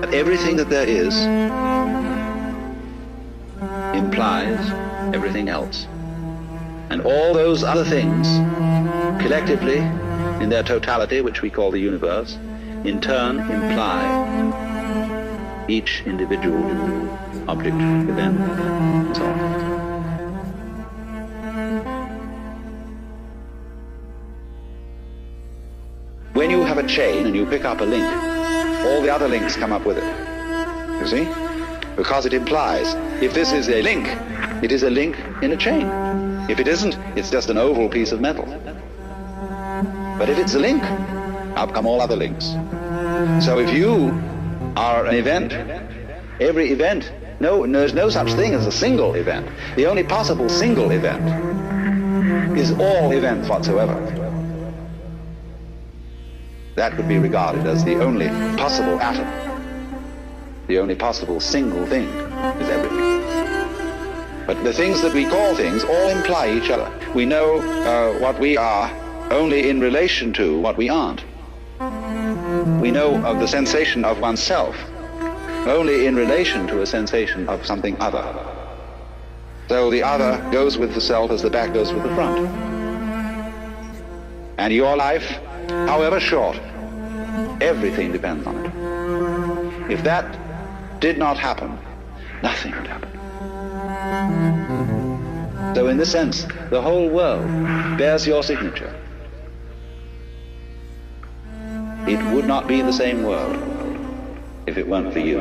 that everything that there is implies everything else. And all those other things, collectively, in their totality, which we call the universe, in turn imply each individual object, event, and so on. When you have a chain and you pick up a link, all the other links come up with it. You see? Because it implies, if this is a link, it is a link in a chain. If it isn't, it's just an oval piece of metal. But if it's a link, out come all other links. So if you are an event, every event, there's no such thing as a single event. The only possible single event is all events whatsoever. That would be regarded as the only possible atom. The only possible single thing is everything. But the things that we call things all imply each other. We know what we are only in relation to what we aren't. We know of the sensation of oneself only in relation to a sensation of something other. So the other goes with the self as the back goes with the front. And your life, however short, everything depends on it. If that did not happen, nothing would happen. So in this sense, the whole world bears your signature. It would not be the same world if it weren't for you.